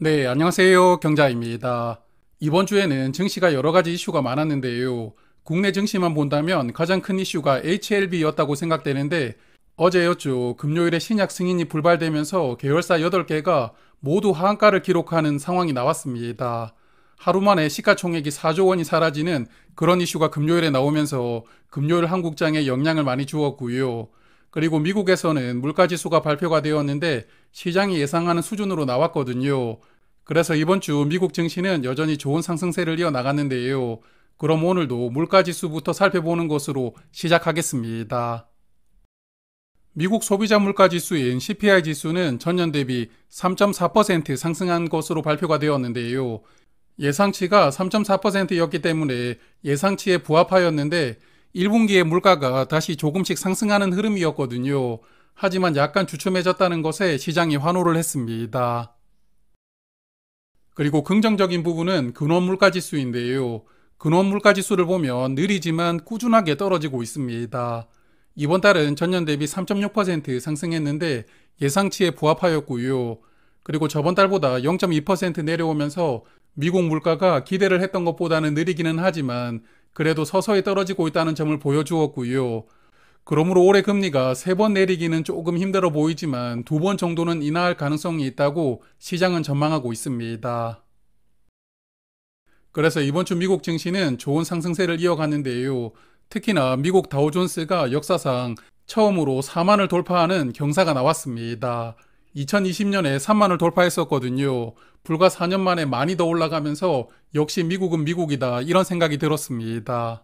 네, 안녕하세요. 경자입니다. 이번 주에는 증시가 여러 가지 이슈가 많았는데요. 국내 증시만 본다면 가장 큰 이슈가 HLB였다고 생각되는데 어제였죠. 금요일에 신약 승인이 불발되면서 계열사 8개가 모두 하한가를 기록하는 상황이 나왔습니다. 하루 만에 시가총액이 4조 원이 사라지는 그런 이슈가 금요일에 나오면서 금요일 한국장에 영향을 많이 주었고요. 그리고 미국에서는 물가지수가 발표가 되었는데 시장이 예상하는 수준으로 나왔거든요. 그래서 이번 주 미국 증시는 여전히 좋은 상승세를 이어나갔는데요. 그럼 오늘도 물가지수부터 살펴보는 것으로 시작하겠습니다. 미국 소비자 물가지수인 CPI 지수는 전년 대비 3.4% 상승한 것으로 발표가 되었는데요. 예상치가 3.4%였기 때문에 예상치에 부합하였는데 1분기에 물가가 다시 조금씩 상승하는 흐름이었거든요. 하지만 약간 주춤해졌다는 것에 시장이 환호를 했습니다. 그리고 긍정적인 부분은 근원 물가지수인데요. 근원 물가지수를 보면 느리지만 꾸준하게 떨어지고 있습니다. 이번 달은 전년 대비 3.6% 상승했는데 예상치에 부합하였고요. 그리고 저번 달보다 0.2% 내려오면서 미국 물가가 기대를 했던 것보다는 느리기는 하지만 그래도 서서히 떨어지고 있다는 점을 보여주었고요. 그러므로 올해 금리가 3번 내리기는 조금 힘들어 보이지만 2번 정도는 인하할 가능성이 있다고 시장은 전망하고 있습니다. 그래서 이번 주 미국 증시는 좋은 상승세를 이어갔는데요. 특히나 미국 다우존스가 역사상 처음으로 4만을 돌파하는 경사가 나왔습니다. 2020년에 3만을 돌파했었거든요. 불과 4년 만에 많이 더 올라가면서 역시 미국은 미국이다 이런 생각이 들었습니다.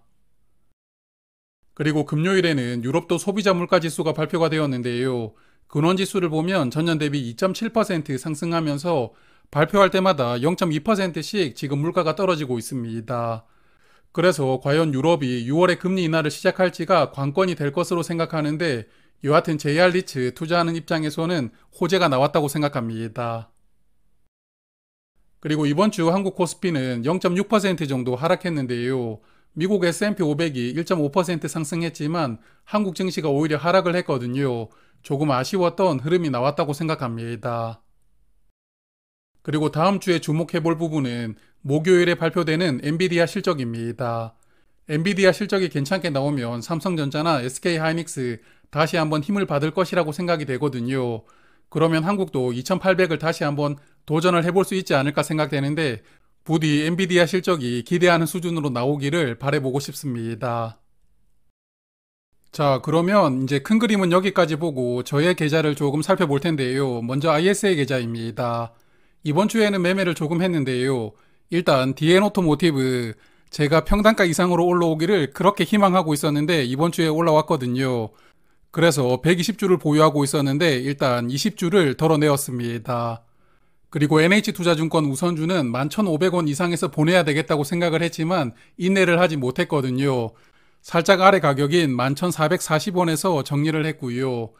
그리고 금요일에는 유럽도 소비자 물가지수가 발표가 되었는데요. 근원지수를 보면 전년 대비 2.7% 상승하면서 발표할 때마다 0.2%씩 지금 물가가 떨어지고 있습니다. 그래서 과연 유럽이 6월에 금리 인하를 시작할지가 관건이 될 것으로 생각하는데 여하튼 JR리츠 투자하는 입장에서는 호재가 나왔다고 생각합니다. 그리고 이번 주 한국 코스피는 0.6% 정도 하락했는데요. 미국 S&P 500이 1.5% 상승했지만 한국 증시가 오히려 하락을 했거든요. 조금 아쉬웠던 흐름이 나왔다고 생각합니다. 그리고 다음 주에 주목해 볼 부분은 목요일에 발표되는 엔비디아 실적입니다. 엔비디아 실적이 괜찮게 나오면 삼성전자나 SK하이닉스 다시 한번 힘을 받을 것이라고 생각이 되거든요. 그러면 한국도 2800을 다시 한번 도전을 해볼 수 있지 않을까 생각되는데 부디 엔비디아 실적이 기대하는 수준으로 나오기를 바라보고 싶습니다. 자, 그러면 이제 큰 그림은 여기까지 보고 저의 계좌를 조금 살펴볼 텐데요. 먼저 ISA 계좌입니다. 이번 주에는 매매를 조금 했는데요. 일단 DN 오토모티브 제가 평단가 이상으로 올라오기를 그렇게 희망하고 있었는데 이번 주에 올라왔거든요. 그래서 120주를 보유하고 있었는데 일단 20주를 덜어내었습니다. 그리고 NH투자증권 우선주는 11,500원 이상에서 보내야 되겠다고 생각을 했지만 인내를 하지 못했거든요. 살짝 아래 가격인 11,440원에서 정리를 했고요.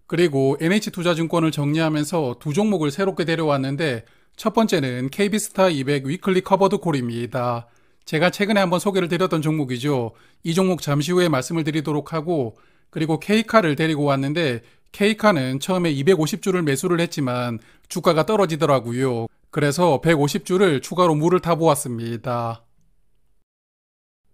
그리고 NH투자증권을 정리하면서 두 종목을 새롭게 데려왔는데 첫 번째는 KB스타 200 위클리 커버드 콜입니다. 제가 최근에 한번 소개를 드렸던 종목이죠. 이 종목 잠시 후에 말씀을 드리도록 하고 그리고 K카를 데리고 왔는데 K카는 처음에 250주를 매수를 했지만 주가가 떨어지더라고요. 그래서 150주를 추가로 물을 타보았습니다.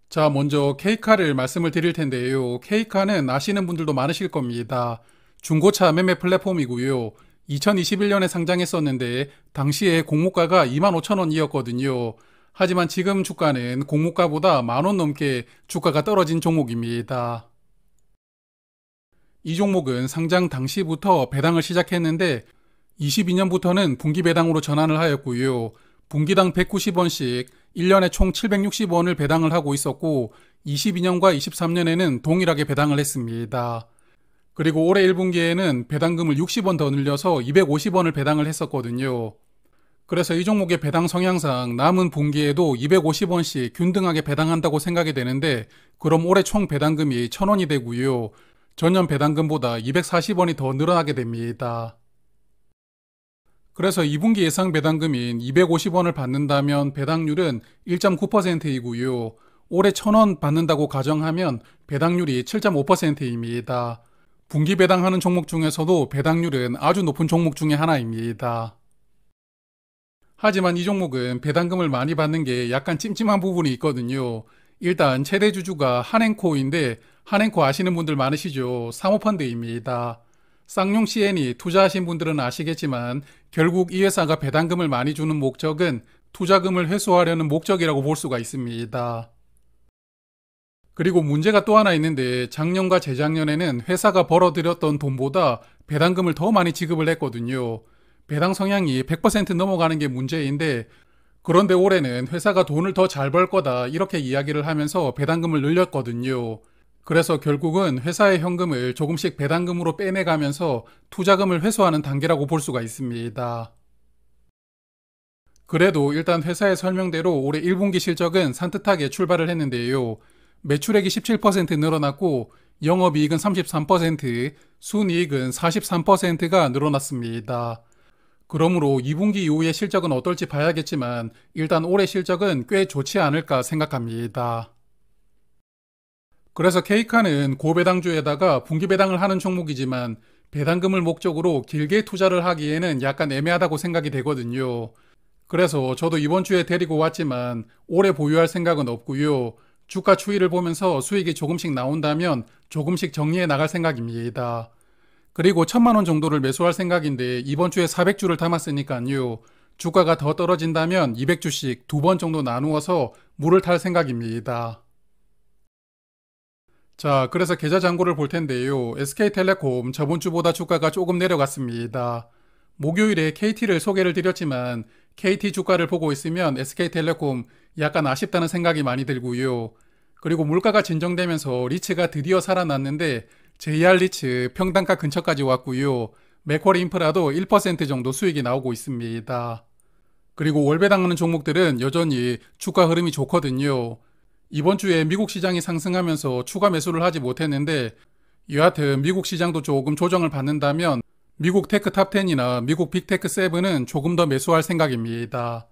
자, 먼저 K카를 말씀을 드릴 텐데요. K카는 아시는 분들도 많으실 겁니다. 중고차 매매 플랫폼이고요. 2021년에 상장했었는데 당시에 공모가가 25,000원이었거든요. 하지만 지금 주가는 공모가보다 10,000원 넘게 주가가 떨어진 종목입니다. 이 종목은 상장 당시부터 배당을 시작했는데 22년부터는 분기 배당으로 전환을 하였고요. 분기당 190원씩 1년에 총 760원을 배당을 하고 있었고 22년과 23년에는 동일하게 배당을 했습니다. 그리고 올해 1분기에는 배당금을 60원 더 늘려서 250원을 배당을 했었거든요. 그래서 이 종목의 배당 성향상 남은 분기에도 250원씩 균등하게 배당한다고 생각이 되는데 그럼 올해 총 배당금이 1,000원이 되고요. 전년 배당금보다 240원이 더 늘어나게 됩니다. 그래서 2분기 예상 배당금인 250원을 받는다면 배당률은 1.9%이고요. 올해 1,000원 받는다고 가정하면 배당률이 7.5%입니다. 분기 배당하는 종목 중에서도 배당률은 아주 높은 종목 중에 하나입니다. 하지만 이 종목은 배당금을 많이 받는 게 약간 찜찜한 부분이 있거든요. 일단 최대 주주가 한행코인데 한행코 아시는 분들 많으시죠? 사모펀드입니다. 쌍용 CN이 투자하신 분들은 아시겠지만 결국 이 회사가 배당금을 많이 주는 목적은 투자금을 회수하려는 목적이라고 볼 수가 있습니다. 그리고 문제가 또 하나 있는데 작년과 재작년에는 회사가 벌어들였던 돈보다 배당금을 더 많이 지급을 했거든요. 배당 성향이 100% 넘어가는 게 문제인데 그런데 올해는 회사가 돈을 더 잘 벌 거다 이렇게 이야기를 하면서 배당금을 늘렸거든요. 그래서 결국은 회사의 현금을 조금씩 배당금으로 빼내가면서 투자금을 회수하는 단계라고 볼 수가 있습니다. 그래도 일단 회사의 설명대로 올해 1분기 실적은 산뜻하게 출발을 했는데요. 매출액이 17% 늘어났고 영업이익은 33%, 순이익은 43%가 늘어났습니다. 그러므로 2분기 이후의 실적은 어떨지 봐야겠지만 일단 올해 실적은 꽤 좋지 않을까 생각합니다. 그래서 K카는 고배당주에다가 분기배당을 하는 종목이지만 배당금을 목적으로 길게 투자를 하기에는 약간 애매하다고 생각이 되거든요. 그래서 저도 이번 주에 데리고 왔지만 오래 보유할 생각은 없고요. 주가 추이를 보면서 수익이 조금씩 나온다면 조금씩 정리해 나갈 생각입니다. 그리고 1,000만 원 정도를 매수할 생각인데 이번 주에 400주를 담았으니까요. 주가가 더 떨어진다면 200주씩 2번 정도 나누어서 물을 탈 생각입니다. 자, 그래서 계좌 잔고를 볼 텐데요. SK텔레콤 저번 주보다 주가가 조금 내려갔습니다. 목요일에 KT를 소개를 드렸지만 KT 주가를 보고 있으면 SK텔레콤 약간 아쉽다는 생각이 많이 들고요. 그리고 물가가 진정되면서 리츠가 드디어 살아났는데 JR 리츠 평단가 근처까지 왔고요. 맥쿼리 인프라도 1% 정도 수익이 나오고 있습니다. 그리고 월배당하는 종목들은 여전히 주가 흐름이 좋거든요. 이번 주에 미국 시장이 상승하면서 추가 매수를 하지 못했는데 여하튼 미국 시장도 조금 조정을 받는다면 미국 테크 탑10이나 미국 빅테크 7은 조금 더 매수할 생각입니다.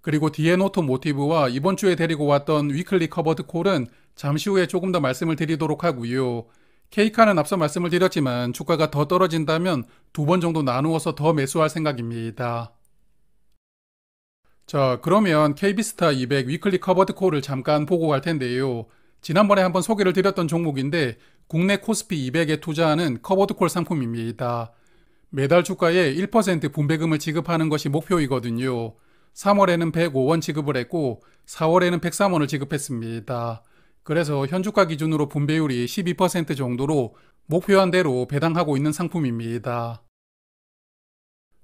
그리고 디엔 오토모티브와 이번 주에 데리고 왔던 위클리 커버드 콜은 잠시 후에 조금 더 말씀을 드리도록 하고요. K카는 앞서 말씀을 드렸지만 주가가 더 떨어진다면 2번 정도 나누어서 더 매수할 생각입니다. 자, 그러면 KB스타 200 위클리 커버드 콜을 잠깐 보고 갈 텐데요. 지난번에 한번 소개를 드렸던 종목인데 국내 코스피 200에 투자하는 커버드 콜 상품입니다. 매달 주가에 1% 분배금을 지급하는 것이 목표이거든요. 3월에는 105원 지급을 했고 4월에는 103원을 지급했습니다. 그래서 현주가 기준으로 분배율이 12% 정도로 목표한 대로 배당하고 있는 상품입니다.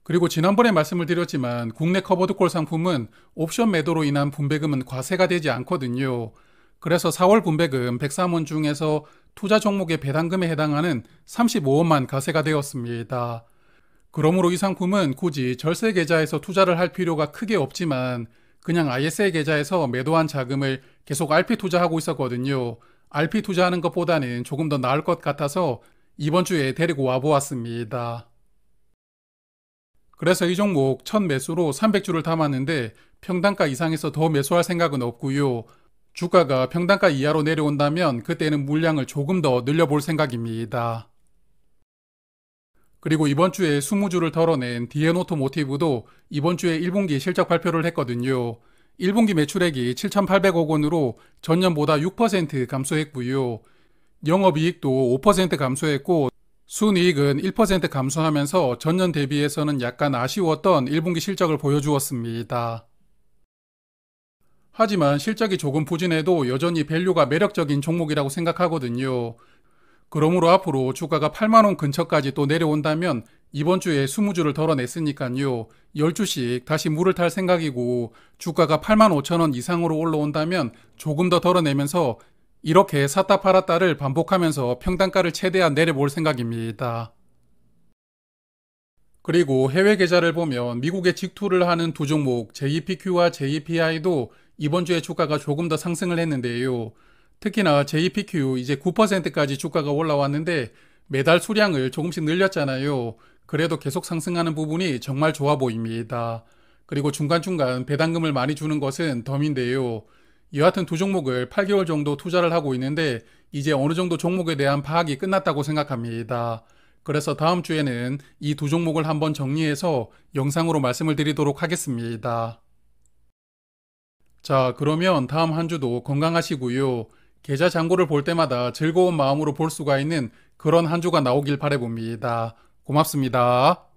그리고 지난번에 말씀을 드렸지만 국내 커버드콜 상품은 옵션 매도로 인한 분배금은 과세가 되지 않거든요. 그래서 4월 분배금 103원 중에서 투자 종목의 배당금에 해당하는 35원만 과세가 되었습니다. 그러므로 이 상품은 굳이 절세 계좌에서 투자를 할 필요가 크게 없지만 그냥 ISA 계좌에서 매도한 자금을 계속 RP 투자하고 있었거든요. RP 투자하는 것보다는 조금 더 나을 것 같아서 이번 주에 데리고 와보았습니다. 그래서 이 종목 첫 매수로 300주를 담았는데 평단가 이상에서 더 매수할 생각은 없고요. 주가가 평단가 이하로 내려온다면 그때는 물량을 조금 더 늘려볼 생각입니다. 그리고 이번 주에 20주를 덜어낸 디엔 오토모티브도 이번 주에 1분기 실적 발표를 했거든요. 1분기 매출액이 7,800억 원으로 전년보다 6% 감소했고요. 영업이익도 5% 감소했고 순이익은 1% 감소하면서 전년 대비해서는 약간 아쉬웠던 1분기 실적을 보여주었습니다. 하지만 실적이 조금 부진해도 여전히 밸류가 매력적인 종목이라고 생각하거든요. 그러므로 앞으로 주가가 8만원 근처까지 또 내려온다면 이번 주에 20주를 덜어냈으니까요. 10주씩 다시 물을 탈 생각이고 주가가 85,000원 이상으로 올라온다면 조금 더 덜어내면서 이렇게 샀다 팔았다를 반복하면서 평단가를 최대한 내려볼 생각입니다. 그리고 해외 계좌를 보면 미국에 직투를 하는 두 종목 JPQ와 JPI도 이번 주에 주가가 조금 더 상승을 했는데요. 특히나 JPQ 이제 9%까지 주가가 올라왔는데 매달 수량을 조금씩 늘렸잖아요. 그래도 계속 상승하는 부분이 정말 좋아 보입니다. 그리고 중간중간 배당금을 많이 주는 것은 덤인데요. 여하튼 두 종목을 8개월 정도 투자를 하고 있는데 이제 어느 정도 종목에 대한 파악이 끝났다고 생각합니다. 그래서 다음 주에는 이 두 종목을 한번 정리해서 영상으로 말씀을 드리도록 하겠습니다. 자, 그러면 다음 한 주도 건강하시고요. 계좌 잔고를 볼 때마다 즐거운 마음으로 볼 수가 있는 그런 한 주가 나오길 바라봅니다. 고맙습니다.